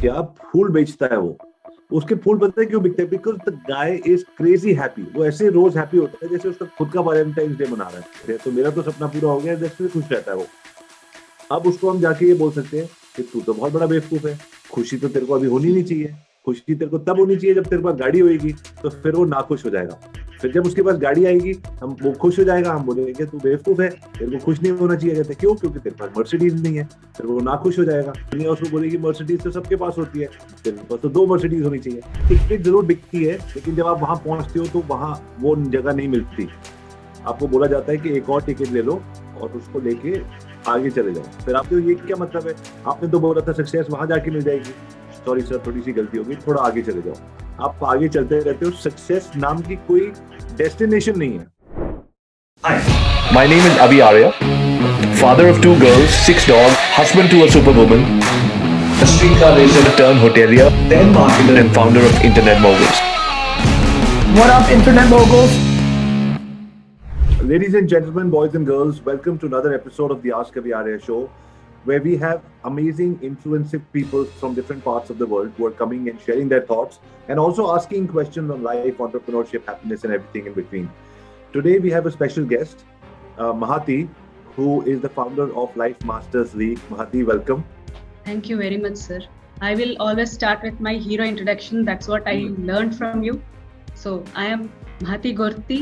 क्या फूल बेचता है वो, उसके फूल पता है क्यों बिकते हैं? Because the guy is crazy happy. वो ऐसे रोज हैप्पी होता है जैसे उसका खुद का वैलेंटाइंस डे मना रहा है। तो मेरा तो सपना पूरा हो गया, जैसे खुश रहता है वो। अब उसको हम जाके ये बोल सकते हैं कि तू तो बहुत बड़ा बेवकूफ है, खुशी तो तेरे को अभी होनी नहीं चाहिए। खुशी तेरे को तब होनी चाहिए जब तेरे पास गाड़ी होगी, तो फिर वो नाखुश हो जाएगा। फिर जब उसके पास गाड़ी आएगी, हम वो खुश हो जाएगा, हम बोलेंगे तू बेवकूफ है, तेरे को खुश नहीं होना चाहिए। कहते क्यों? क्योंकि तेरे पास मर्सिडीज नहीं है। फिर वो नाखुश हो जाएगा। दुनिया उसको बोलेगी मर्सिडीज तो सबके पास होती है, तेरे पास तो 2 मर्सिडीज होनी चाहिए। टिकट जरूर बिकती है, लेकिन जब आप वहां पहुंचते हो तो वहां वो जगह नहीं मिलती। आपको बोला जाता है कि एक और टिकट ले लो और उसको लेके आगे चले जाओ। फिर आपको ये क्या मतलब है? आपने तो बोला था सक्सेस वहां जाके मिल जाएगी। सॉरी सर, थोड़ी सी गलती होगी, थोड़ा आगे चले जाओ। आप आगे चलते रहते हो। सक्सेस नाम की कोई डेस्टिनेशन नहीं है। Hi, my name is Avi Arya, father of 2 girls, 6 dogs, husband to a superwoman, a streetcar racer turned hotelier, then marketer and founder of Internet Moguls. What up, Internet Moguls? Ladies and gentlemen, boys and girls, welcome to another episode of the AskAviArya show, where we have amazing, influential people from different parts of the world who are coming and sharing their thoughts and also asking questions on life, entrepreneurship, happiness, and everything in between. Today, we have a special guest, Mahathi, who is the founder of Life Masters League. Mahathi, welcome. Thank you very much, sir. I will always start with my hero introduction. That's what I learned from you. So, I am Mahathi Gorthi,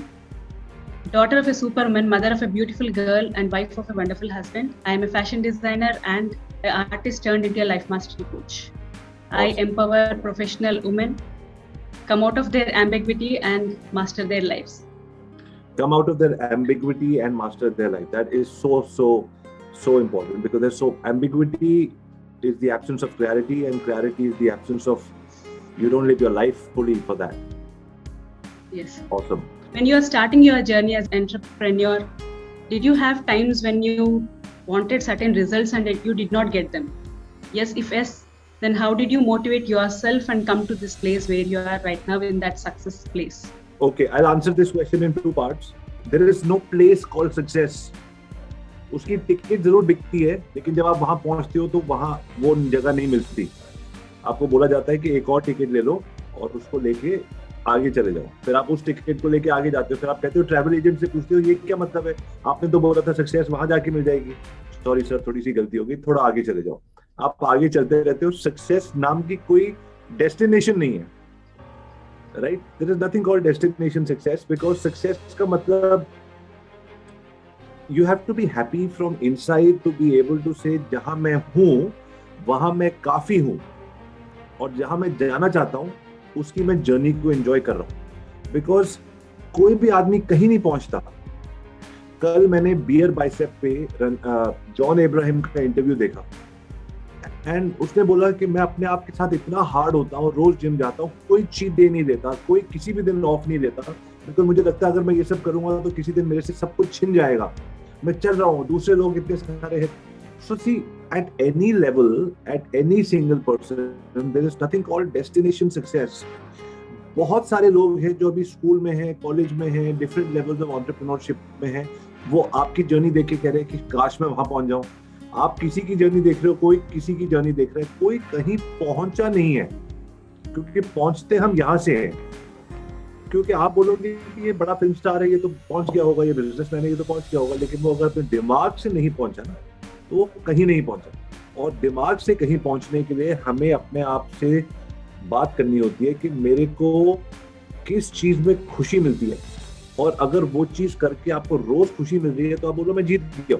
daughter of a superman, mother of a beautiful girl, and wife of a wonderful husband. I am a fashion designer and an artist turned into a life mastery coach. Awesome. I empower professional women come out of their ambiguity and master their lives. Come out of their ambiguity and master their life. That is so important, because there's ambiguity is the absence of clarity, and clarity is the absence of, you don't live your life fully for that. Yes. Awesome. When you are starting your journey as an entrepreneur, did you have times when you wanted certain results and you did not get them? Yes, if yes, then how did you motivate yourself and come to this place where you are right now in that success place? Okay, I'll answer this question in 2 parts. There is no place called success. उसकी ticket जरूर बिकती है, लेकिन जब आप वहां पहुंचते हो तो वहां वो जगह नहीं मिलती। आपको बोला जाता है कि एक और टिकट ले लो और उसको लेके आगे चले जाओ। फिर आप उस टिकट को लेके आगे जाते हो। फिर आप कहते हो, ट्रैवल एजेंट से पूछते हो, ये क्या मतलब है? आपने तो बोला था सक्सेस वहां जाके मिल जाएगी। सॉरी सर, थोड़ी सी गलती होगी, थोड़ा आगे चले जाओ। आप आगे चलते रहते हो। सक्सेस नाम की कोई डेस्टिनेशन नहीं है, right? There is nothing called destination success, because success का मतलब you have to be happy from inside to be able to say जहां मैं हूं वहां मैं काफी हूं, और जहां मैं जाना चाहता हूं उसकी मैं जर्नी को एंजॉय कर रहा हूं। बिकॉज कोई भी आदमी कहीं नहीं पहुंचता। कल मैंने बियर बाइसेप पे जॉन अब्राहम का इंटरव्यू देखा, एंड उसने बोला कि मैं अपने आप के साथ इतना हार्ड होता हूँ, रोज जिम जाता हूँ, कोई चीट डे नहीं लेता, कोई किसी भी दिन ऑफ नहीं लेता, बिकॉज मुझे लगता है अगर मैं ये सब करूंगा तो किसी दिन मेरे से सब कुछ छिन जाएगा। मैं चल रहा हूँ, दूसरे लोग इतने सारे हैं। So see, at any level, at any single person, there is nothing called destination success. बहुत सारे लोग हैं जो अभी स्कूल में हैं, कॉलेज में हैं, डिफरेंट लेवल्स ऑफ एंटरप्रेन्योरशिप में हैं। वो आपकी जर्नी देख के कह रहे हैं कि काश मैं वहां पहुंच जाऊं। आप किसी की जर्नी देख रहे हो, कोई किसी की जर्नी देख रहा है, कोई कहीं पहुंचा नहीं है, क्योंकि पहुंचते हम यहाँ से हैं। क्योंकि आप बोलोगे कि ये बड़ा फिल्म स्टार है, ये तो पहुंच गया होगा, ये बिजनेसमैन है, ये तो पहुंच गया होगा, लेकिन वो अगर अपने दिमाग से नहीं पहुंचा ना तो वो कहीं नहीं पहुंचा। और दिमाग से कहीं पहुंचने के लिए हमें अपने आप से बात करनी होती है कि मेरे को किस चीज में खुशी मिलती है, और अगर वो चीज करके आपको रोज खुशी मिल रही है तो आप बोलो मैं जीत गया।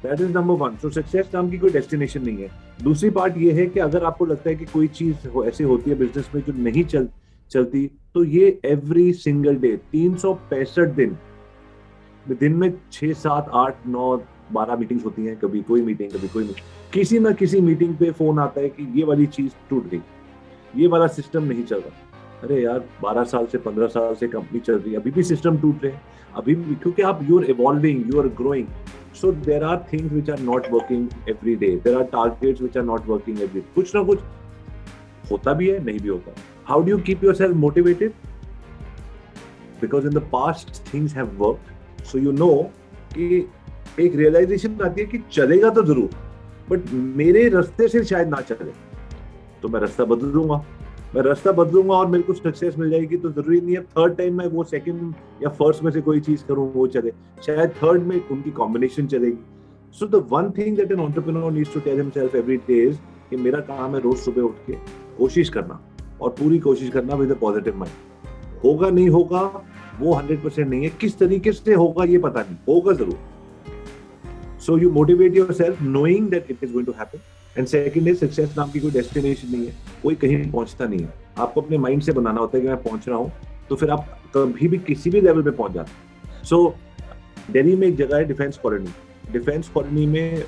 That is number 1। So success नाम की कोई डेस्टिनेशन नहीं है। दूसरी पार्ट ये है कि अगर आपको लगता है कि कोई चीज ऐसी होती है बिजनेस में जो नहीं चलती, तो ये एवरी सिंगल डे 365 दिन में 6, 7, 8, 9, 12 मीटिंग्स होती हैं। कभी कोई मीटिंग, कभी कोई मीटिंग, किसी ना किसी मीटिंग पे फोन आता है कि ये वाली चीज टूट गई, ये वाला सिस्टम नहीं चल रहा। अरे यार, 12 साल से 15 साल से कंपनी चल रही है, अभी भी सिस्टम टूट रहे हैं, अभी भी, क्योंकि आप you are evolving, you are growing. So there are things which are not working every day, there are targets which are not working every day. कुछ ना कुछ होता भी है, नहीं भी होता। How do you keep yourself motivated? Because in the past things have worked, so you know कि एक realization आती है कि चलेगा तो जरूर, but मेरे रास्ते से शायद ना चले। तो मैं रास्ता बदलूंगा और मेरे को सक्सेस मिल जाएगी। तो जरूरी नहीं है थर्ड टाइम मैं वो सेकंड या फर्स्ट में से कोई चीज करूं वो चले, शायद थर्ड में उनकी कॉम्बिनेशन चलेगी। So the one thing that an entrepreneur needs to tell himself every day is कि मेरा काम है रोज सुबह उठ के कोशिश करना, और पूरी कोशिश करना विद अ पॉजिटिव माइंड। होगा नहीं होगा वो 100% नहीं है, किस तरीके से होगा ये पता नहीं, होगा जरूर। So you motivate yourself knowing that it is going to happen. And second is success नाम की कोई डेस्टिनेशन नहीं है, कोई कहीं पहुंचता नहीं है, आपको अपने माइंड से बनाना होता है कि मैं पहुंच रहा हूं, तो फिर आप कभी भी किसी भी लेवल पे पहुंच जाते हैं। सो दिल्ली में एक जगह है डिफेंस कॉलोनी में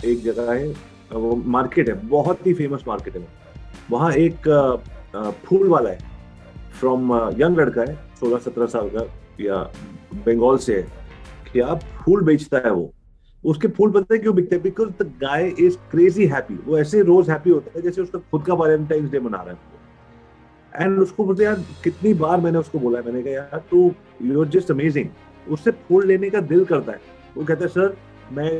एक जगह है, वो मार्केट है, बहुत ही फेमस मार्केट है। वहाँ एक फूल वाला है, फ्रॉम यंग लड़का है, 16-17 साल का, या बंगाल से है, क्या फूल बेचता है वो। उसके फूल पता है क्यों बिकते हैं? Because the guy is crazy happy. वो ऐसे रोज हैप्पी होता है जैसे उसका खुद का वैलेंटाइंस डे मना रहा है। एंड उसको बोलते यार, कितनी बार मैंने उसको बोला है, मैंने कहा यार तू यू आर जस्ट अमेजिंग, उससे फूल लेने का दिल करता है। वो कहता है सर मैं,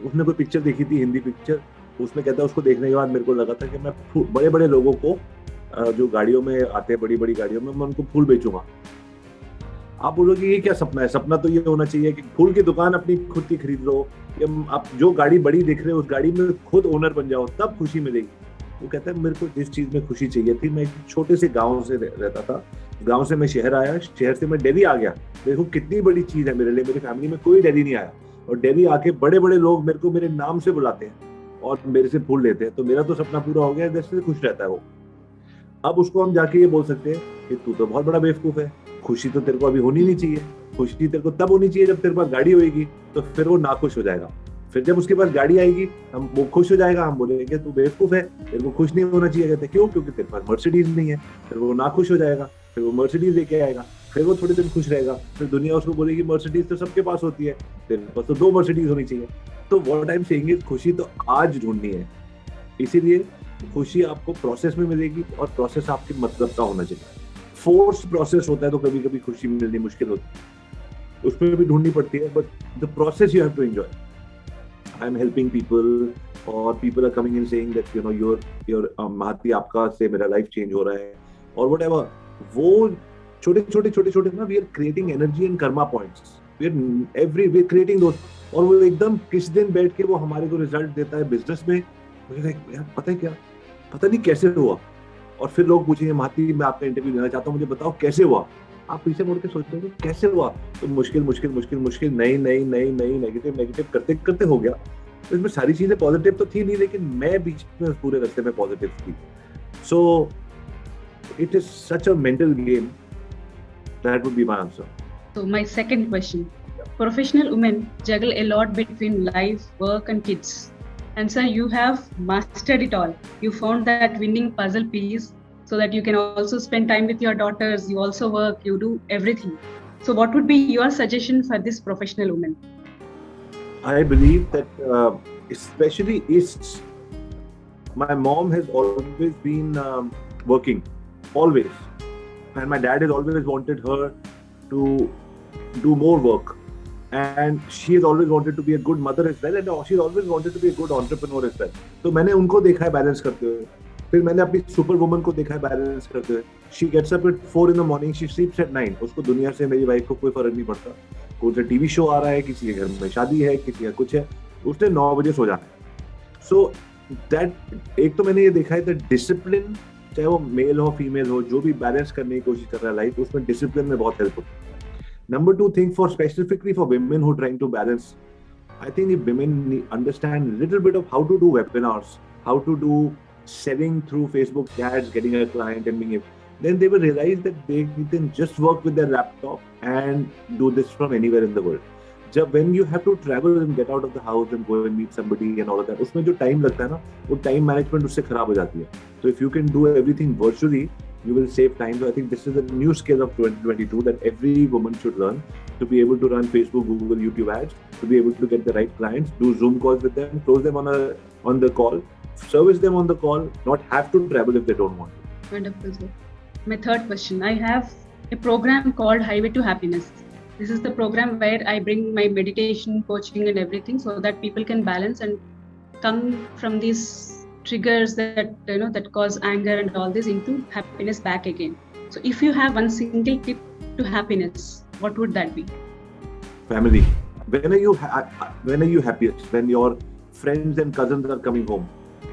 उसने कोई पिक्चर देखी थी, हिंदी पिक्चर, उसमें कहता है उसको देखने के बाद मेरे को लगा था कि मैं बड़े बड़े लोगों को जो गाड़ियों में आते हैं, बड़ी बड़ी गाड़ियों में, मैं उनको फूल बेचूंगा। आप बोलोगे ये क्या सपना है? सपना तो ये होना चाहिए कि फूल की दुकान अपनी खुद की खरीद लो, या आप जो गाड़ी बड़ी देख रहे हो उस गाड़ी में खुद ओनर बन जाओ, तब खुशी मिलेगी। वो कहता है मेरे को जिस चीज में खुशी चाहिए थी, मैं एक छोटे से गांव से रहता था, गांव से मैं शहर आया, शहर से मैं दिल्ली आ गया। देखो कितनी बड़ी चीज है मेरे लिए, मेरी फैमिली में कोई दिल्ली नहीं आया, और दिल्ली आके बड़े बड़े लोग मेरे को मेरे नाम से बुलाते हैं और मेरे से फूल लेते हैं, तो मेरा तो सपना पूरा हो गया। जैसे खुश रहता है वो। अब उसको हम जाके ये बोल सकते हैं कि तू तो बहुत बड़ा बेवकूफ है, खुशी तो तेरे को अभी होनी नहीं चाहिए, खुशी तेरे को तब होनी चाहिए जब तेरे पास गाड़ी होगी। तो फिर वो नाखुश हो जाएगा। फिर जब उसके पास गाड़ी आएगी हम वो खुश हो जाएगा, हम बोलेंगे तू बेवकूफ है, तेरे को खुश नहीं होना चाहिए। कहते क्यों? क्योंकि तेरे पास मर्सिडीज नहीं है। फिर वो नाखुश हो जाएगा, फिर वो मर्सिडीज लेके आएगा, फिर वो थोड़े दिन खुश रहेगा, फिर दुनिया उसको बोलेगी मर्सिडीज तो सबके पास होती है, तेरे पास तो 2 मर्सिडीज होनी चाहिए। तो what I am saying is खुशी तो आज ढूंढनी है। इसीलिए खुशी आपको प्रोसेस में मिलेगी, और प्रोसेस आपके मतलब का होना चाहिए। फोर्स प्रोसेस होता है तो कभी कभी खुशी मिलनी मुश्किल होती है, उसमें भी ढूंढनी पड़ती है, but the process you have to enjoy. I am helping people, और people are coming in saying that you know your महाती, आपका से मेरा लाइफ चेंज हो रहा है, और व्हाटएवर। वो छोटे ना, we are creating energy and karma points, we are creating those, और वो एकदम किस दिन बैठ के वो हमारे को रिजल्ट देता है बिजनेस में। मुझे यार पता है क्या, पता नहीं कैसे हुआ। और फिर लोग पूछेंगे महाती मैं आपका इंटरव्यू लेना चाहता हूँ, मुझे बताओ कैसे हुआ। आप पीछे मुड़ के सोचते हो कैसे हुआ, तो मुश्किल नई नेगेटिव करते करते हो गया। तो इसमें सारी चीजें पॉजिटिव तो थी नहीं, लेकिन मैं बीच में पूरे रास्ते में पॉजिटिव थी। So it is such a mental game, that would be my answer. So my second question, professional women juggle a lot between life, work and kids. And sir, you have mastered it all. You found that winning puzzle piece so that you can also spend time with your daughters, you also work, you do everything. So what would be your suggestion for this professional woman? I believe that especially East, my mom has always been working, always. And my dad has always wanted her to do more work. And she has always wanted to be a good mother as well, and she's always wanted to be a good entrepreneur as well. तो मैंने उनको देखा है balance करते हुए, फिर मैंने अपनी सुपर वुमन को देखा है बैलेंस करते हुए। She gets up at 4 in the morning, she sleeps at 9. उसको दुनिया से, मेरी वाइफ को कोई फर्क नहीं पड़ता, कौन सा टीवी शो आ रहा है, किसी के घर में शादी है, किसी का कुछ है, उसने 9 बजे सो जाना है। सो दैट, एक तो मैंने ये देखा है दैट डिसिप्लिन, चाहे वो मेल हो फीमेल हो, जो भी बैलेंस करने की कोशिश कर रहा है लाइफ, उसमें डिसिप्लिन में बहुत हेल्प होती है। Number 2 thing, for specifically for women who are trying to balance, I think if women understand a little bit of how to do webinars, how to do selling through Facebook ads, getting a client and being able, then they will realize that they can just work with their laptop and do this from anywhere in the world. जब when you have to travel and get out of the house and go and meet somebody and all of that, उसमें जो time लगता है ना, वो time management उससे खराब हो जाती है। So if you can do everything virtually, you will save time. So I think this is a new skill of 2022 that every woman should learn, to be able to run Facebook, Google, YouTube ads, to be able to get the right clients, do Zoom calls with them, close them on the call, service them on the call, not have to travel if they don't want to. Wonderful, sir. My third question, I have a program called Highway to Happiness. This is the program where I bring my meditation, coaching and everything so that people can balance and come from these triggers that that cause anger and all this into happiness back again. So if you have one single tip to happiness, what would that be? Family. When are you happiest? When your friends and cousins are coming home,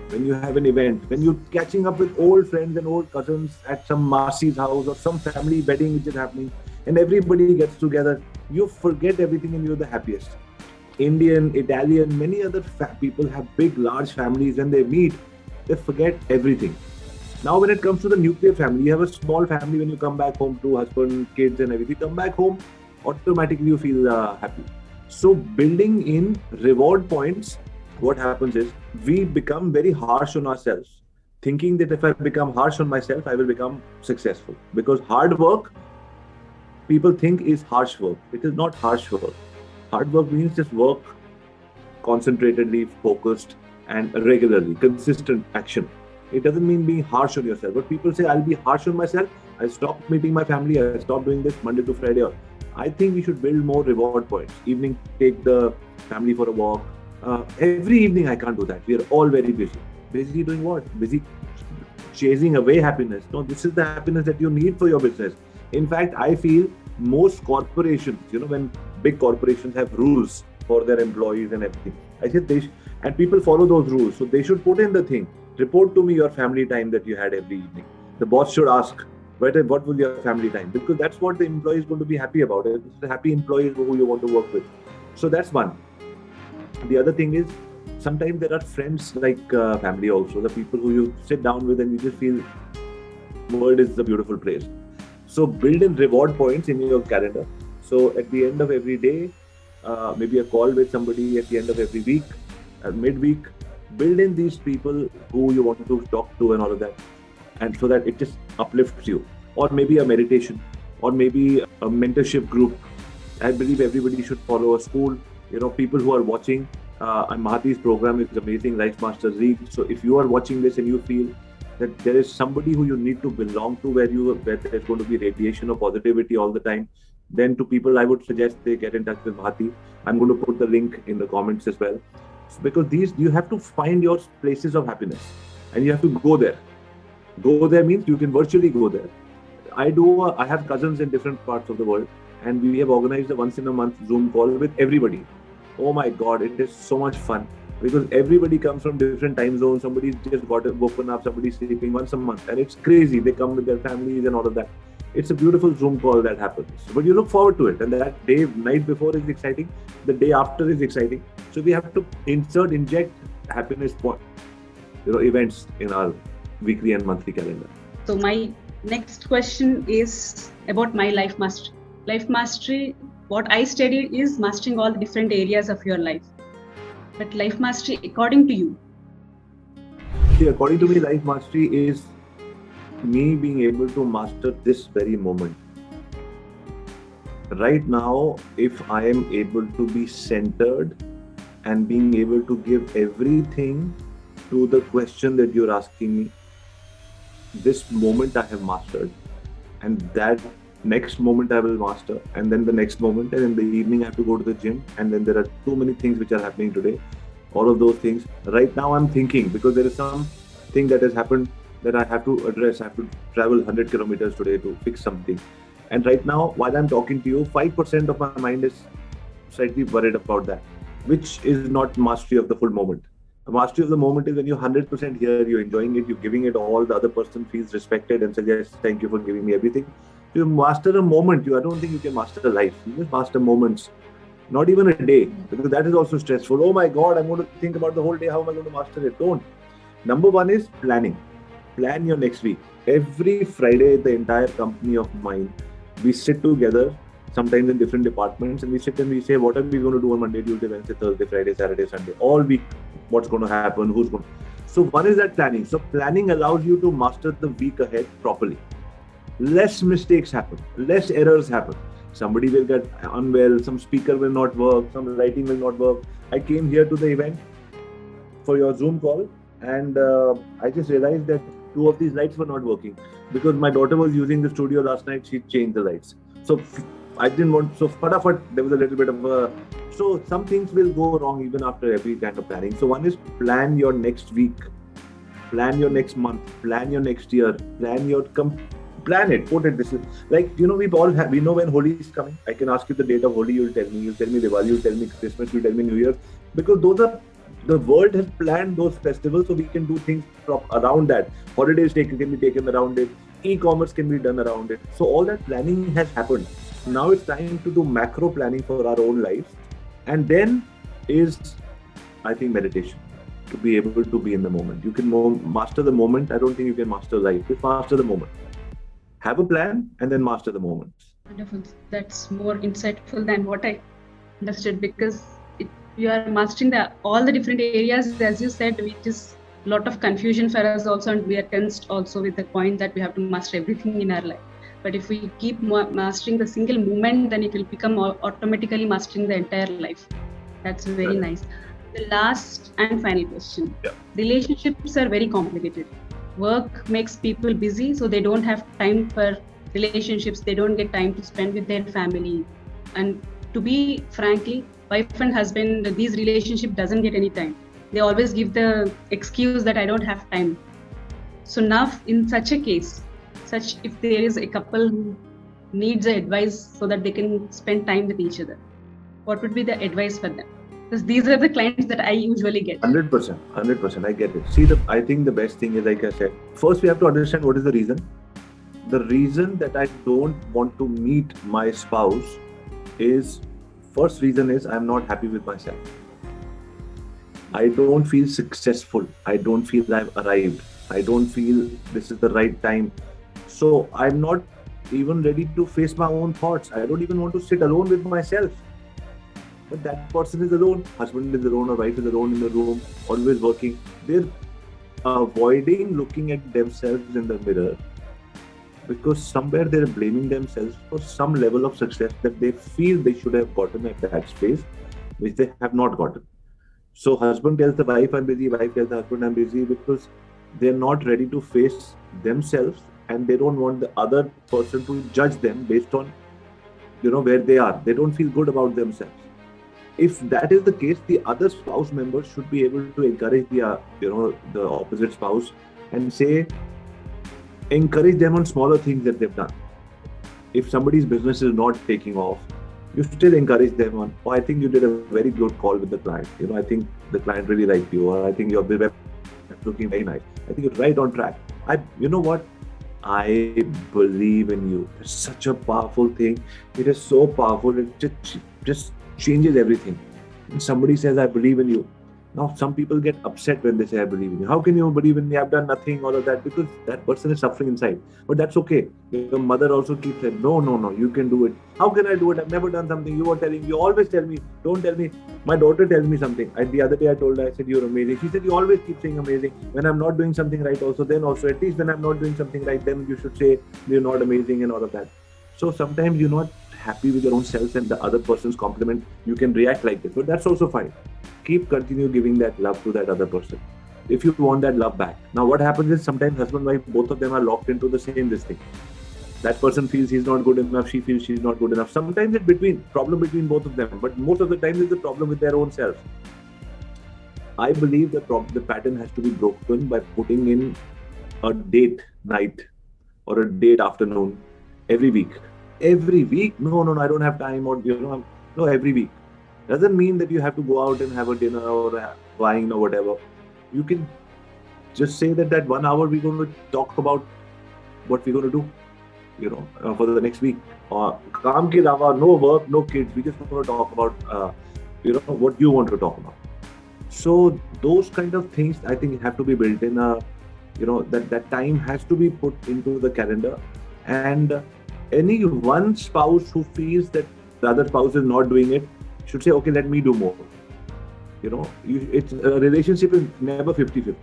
when you have an event, when you're catching up with old friends and old cousins at some Masi's house or some family wedding which is happening, and everybody gets together, you forget everything and you're the happiest. Indian, Italian, many other people have big, large families. When they meet, they forget everything. Now, when it comes to the nuclear family, you have a small family. When you come back home to husband, kids and everything, come back home, automatically you feel happy. So building in reward points, what happens is we become very harsh on ourselves, thinking that if I become harsh on myself, I will become successful. Because hard work, people think is harsh work. It is not harsh work. Hard work means just work concentratedly, focused and regularly, consistent action. It doesn't mean being harsh on yourself. But people say, I'll be harsh on myself. I stop meeting my family. I stop doing this Monday to Friday. I think we should build more reward points. Evening, take the family for a walk. Every evening, I can't do that. We are all very busy. Busy doing what? Busy chasing away happiness. No, this is the happiness that you need for your business. In fact, I feel most corporations, when big corporations have rules for their employees and everything, I said and people follow those rules. So they should put in the thing. Report to me your family time that you had every evening. The boss should ask, what will your family time? Because that's what the employee is going to be happy about. It's the happy employees who you want to work with. So that's one. The other thing is, sometimes there are friends like family also, the people who you sit down with and you just feel, word is a beautiful phrase. So build in reward points in your calendar. So at the end of every day, maybe a call with somebody at the end of every week, midweek, build in these people who you want to talk to and all of that. And so that it just uplifts you. Or maybe a meditation, or maybe a mentorship group. I believe everybody should follow a school. People who are watching, and Mahathi's program is amazing, Life Master League. So if you are watching this and you feel that there is somebody who you need to belong to, where there's going to be radiation of positivity all the time, then to people, I would suggest they get in touch with Mahathi. I'm going to put the link in the comments as well. Because you have to find your places of happiness and you have to go there. Go there means you can virtually go there. I have cousins in different parts of the world, and we have organized a once in a month Zoom call with everybody. Oh my God, it is so much fun because everybody comes from different time zones. Somebody's just woken up, somebody's sleeping once a month, and it's crazy. They come with their families and all of that. It's a beautiful Zoom call that happens. But you look forward to it, and that night before is exciting. The day after is exciting. So we have to inject happiness events in our weekly and monthly calendar. So my next question is about my life mastery. Life mastery, what I studied is mastering all the different areas of your life. But life mastery, according to you? See, according to me, life mastery is me being able to master this very moment. Right now, if I am able to be centered and being able to give everything to the question that you're asking me, this moment I have mastered, and that next moment I will master, and then the next moment, and in the evening I have to go to the gym, and then there are too many things which are happening today. All of those things. Right now I'm thinking, because there is something that has happened that I have to address. I have to travel 100 kilometers today to fix something. And right now, while I'm talking to you, 5% of my mind is slightly worried about that, which is not mastery of the full moment. The mastery of the moment is when you're 100% here, you're enjoying it, you're giving it all, the other person feels respected and says, yes, thank you for giving me everything. You master a moment. I don't think you can master a life. You just master moments, not even a day, because that is also stressful. Oh my God, I'm going to think about the whole day. How am I going to master it? Don't. Number one is planning. Plan your next week. Every Friday, the entire company of mine, we sit together, sometimes in different departments, and we sit and we say, what are we going to do on Monday, Tuesday, Wednesday, Thursday, Friday, Saturday, Sunday, all week, what's going to happen, who's going to... So one is that planning. So planning allows you to master the week ahead properly. Less mistakes happen, less errors happen. Somebody will get unwell, some speaker will not work, some lighting will not work. I came here to the event for your Zoom call, and I just realized that 2 of these lights were not working because my daughter was using the studio last night. She changed the lights. So I didn't want, so there was a little bit of a, so some things will go wrong even after every kind of planning. So one is plan your next week Plan your next month, plan your next year, plan it, put it. This is like, we know when Holi is coming. I can ask you the date of Holi, you'll tell me Diwali, you'll tell me Christmas, you'll tell me New Year, because the world has planned those festivals, so we can do things around that. Holidays can be taken around it, e-commerce can be done around it. So all that planning has happened. Now it's time to do macro planning for our own lives, and then is, I think, meditation. To be able to be in the moment. You can master the moment. I don't think you can master life. Just master the moment. Have a plan and then master the moment. Wonderful. That's more insightful than what I understood, because you are mastering all the different areas, as you said, which is a lot of confusion for us also, and we are tensed also with the point that we have to master everything in our life. But if we keep mastering the single moment, then it will become automatically mastering the entire life. That's very nice. The last and final question. Yeah. Relationships are very complicated. Work makes people busy, so they don't have time for relationships. They don't get time to spend with their family. And to be frankly, wife and husband, these relationship doesn't get any time. They always give the excuse that I don't have time. So now, in such a case, if there is a couple who needs advice so that they can spend time with each other, what would be the advice for them? Because these are the clients that I usually get. 100%, I get it. See, I think the best thing is, like I said, first we have to understand what is the reason. The reason that I don't want to meet my spouse first reason is I'm not happy with myself. I don't feel successful. I don't feel I've arrived. I don't feel this is the right time. So I'm not even ready to face my own thoughts. I don't even want to sit alone with myself. But that person is alone, husband is alone or wife is alone in the room, always working. They're avoiding looking at themselves in the mirror because somewhere they're blaming themselves for some level of success that they feel they should have gotten at that space, which they have not gotten. So husband tells the wife, I'm busy, wife tells the husband, I'm busy, because they're not ready to face themselves and they don't want the other person to judge them based on, where they are. They don't feel good about themselves. If that is the case, the other spouse member should be able to encourage the opposite spouse and encourage them on smaller things that they've done. If somebody's business is not taking off, you still encourage them on, I think you did a very good call with the client. I think the client really liked you, or I think your web is looking very nice. I think you're right on track. You know what? I believe in you. It's such a powerful thing. It is so powerful. It just changes everything. And somebody says, I believe in you. Now, some people get upset when they say, I believe in you. How can you believe in me? I've done nothing, all of that, because that person is suffering inside. But that's okay. Your mother also keeps saying, no, you can do it. How can I do it? I've never done something. You always tell me, don't tell me. My daughter tells me something. The other day I told her, I said, you're amazing. She said, you always keep saying amazing. When I'm not doing something right also, at least when I'm not doing something right, then you should say you're not amazing and all of that. So sometimes you're not happy with your own self and the other person's compliment, you can react like this, but that's also fine. Continue giving that love to that other person if you want that love back. Now what happens is sometimes husband and wife, both of them are locked into the same thing. That person feels he's not good enough, she feels she's not good enough. Sometimes it's problem between both of them, but most of the time it's a problem with their own self. I believe the pattern has to be broken by putting in a date night or a date afternoon every week. Every week? No, I don't have time, or no, every week. Doesn't mean that you have to go out and have a dinner or wine or whatever. You can just say that 1 hour we're going to talk about what we're going to do, for the next week. Kaam ke alawa, no work, no kids. We just want to talk about, what you want to talk about. So those kind of things, I think, have to be built in. That time has to be put into the calendar, and any one spouse who feels that the other spouse is not doing it should say, okay, let me do more. It's a relationship is never 50-50.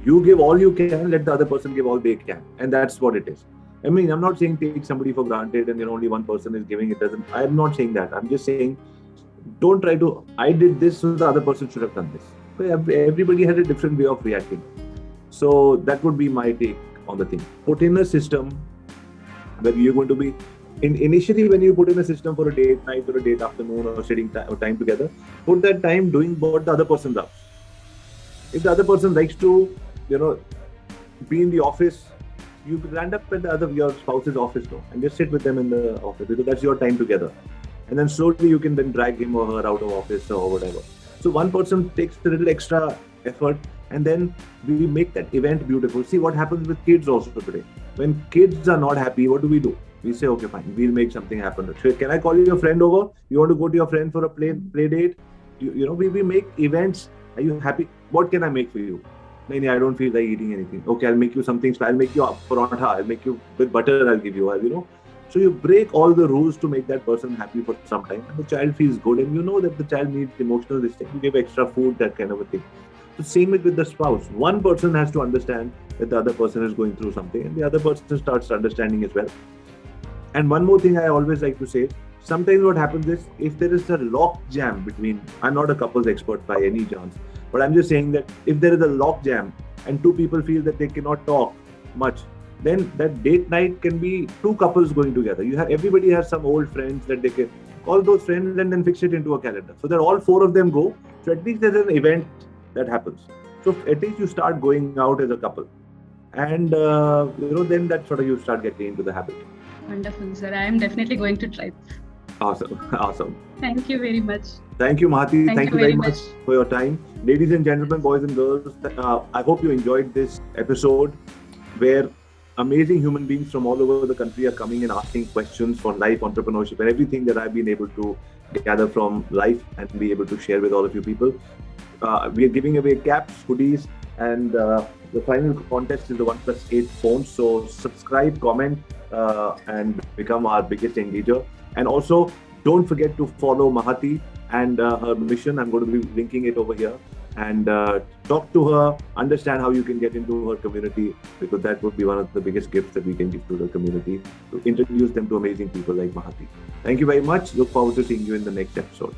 You give all you can, let the other person give all they can. And that's what it is. I mean, I'm not saying take somebody for granted and only one person is giving it. I'm not saying that. I'm just saying, don't try to, I did this, so the other person should have done this. Everybody has a different way of reacting. So that would be my take on the thing. Put in a system where you're going to be, initially when you put in a system for a date night or a date afternoon or sitting time together, put that time doing what the other person loves. If the other person likes to be in the office. You could land up at your spouse's office, and just sit with them in the office, because that's your time together. And then slowly you can then drag him or her out of office or whatever. So one person takes a little extra effort, and then we make that event beautiful. See what happens with kids also today. When kids are not happy, what do? We say, okay, fine, we'll make something happen. Can I call your friend over? You want to go to your friend for a play date? We make events. Are you happy? What can I make for you? No, I don't feel like eating anything. Okay, I'll make you something. I'll make you a paratha. I'll make you with butter. I'll give you. So you break all the rules to make that person happy for some time, and the child feels good, and you know that the child needs emotional respect. You give extra food, that kind of a thing. So same with the spouse. One person has to understand that the other person is going through something, and the other person starts understanding as well. And one more thing I always like to say, sometimes what happens is, if there is a lock jam between, I'm not a couples expert by any chance, but I'm just saying that if there is a lock jam and two people feel that they cannot talk much, then that date night can be two couples going together. Everybody has some old friends that they can call those friends and then fix it into a calendar. So that all four of them go. So at least there's an event that happens. So at least you start going out as a couple. And then that sort of you start getting into the habit. Wonderful, sir. I am definitely going to try. Awesome. Thank you very much. Thank you, Mahathi. Thank you very much for your time. Ladies and gentlemen, boys and girls, I hope you enjoyed this episode where amazing human beings from all over the country are coming and asking questions for life, entrepreneurship, and everything that I've been able to gather from life and be able to share with all of you people. We are giving away caps, hoodies, and the final contest is the OnePlus 8 phone. So subscribe, comment, and become our biggest engager. And also, don't forget to follow Mahathi and her mission. I'm going to be linking it over here. And talk to her, understand how you can get into her community, because that would be one of the biggest gifts that we can give to the community, to introduce them to amazing people like Mahathi. Thank you very much. Look forward to seeing you in the next episode.